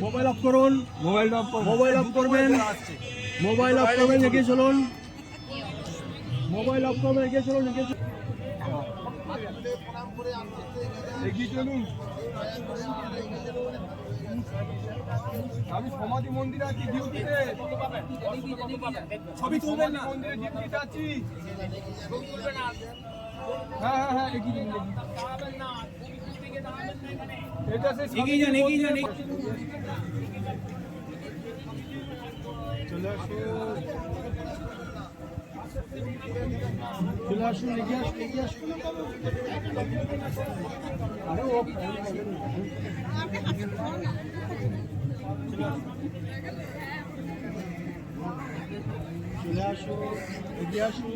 Mobile off করুন, mobile off করবেন, mobile off করবেন, এগিয়ে চলুন, মোবাইল অফ করবেন, এগিয়ে চলুন, এগিয়ে চলুন। আমি সমাধি মন্দিরে আছি, ডিউটিতে ছবি তুলবেন না, মন্দিরে ডিউটিতে আছি। হ্যাঁ হ্যাঁ হ্যাঁ, এগিয়ে যান, এটা সে এগিয়ে যান, এগিয়ে যান, চলে আসুন, চলে আসুন, এগিয়ে আসুন, এগিয়ে আসুন। আরে ও চলে আসুন, এগিয়ে আসুন।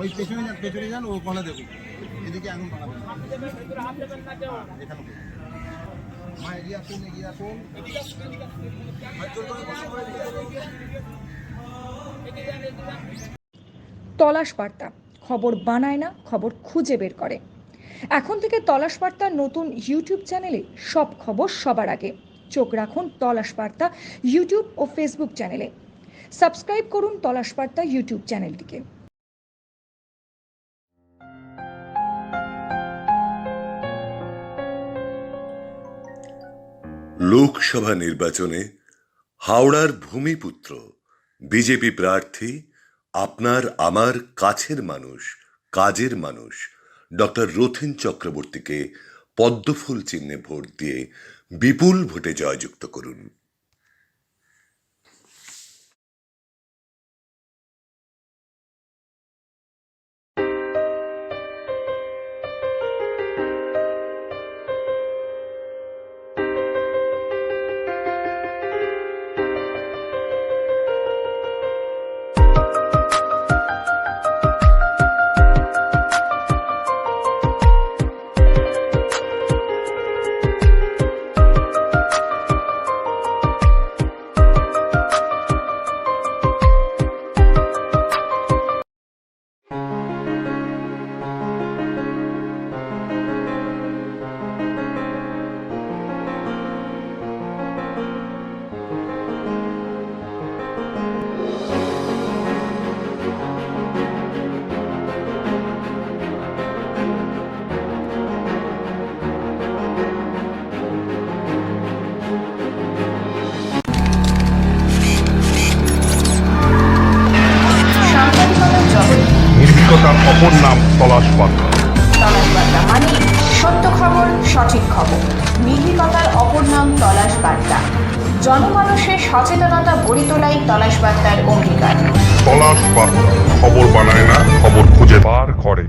ওই পেছনে যান, ও কলা দেবো, এদিকে আঙুল বানাবেন, এখানে মা এগিয়ে আসুন, এগিয়ে আসুন। তলাশ বার্তা খবর বানায় না, খবর খুঁজে বের করে। এখন থেকে তলাশ বার্তার নতুন ইউটিউব চ্যানেলে সব খবর সবার আগে। চোখ রাখুন তলাশ বার্তা ইউটিউব ও ফেসবুক চ্যানেলে। সাবস্ক্রাইব করুন তলাশ বার্তা ইউটিউব চ্যানেলটিকে। লোকসভা নির্বাচনে হাওড়ার ভূমিপুত্র বিজেপি প্রার্থী, আপনার আমার কাছের মানুষ, কাজের মানুষ ডক্টর রথীন চক্রবর্তীকে পদ্মফুল চিহ্নে ভোট দিয়ে বিপুল ভোটে জয়যুক্ত করুন। নির্ভীকতার অপর নাম তলাশ বার্তা। তলাশ বার্তা মানে সত্য খবর, সঠিক খবর। নির্ভীকতার অপর নাম তলাশ বার্তা। জনমানুষের সচেতনতা গড়ে তোলাই তলাশ বার্তার অঙ্গীকার। তলাশ বার্তা খবর বানায় না, খবর খুঁজে বার করে।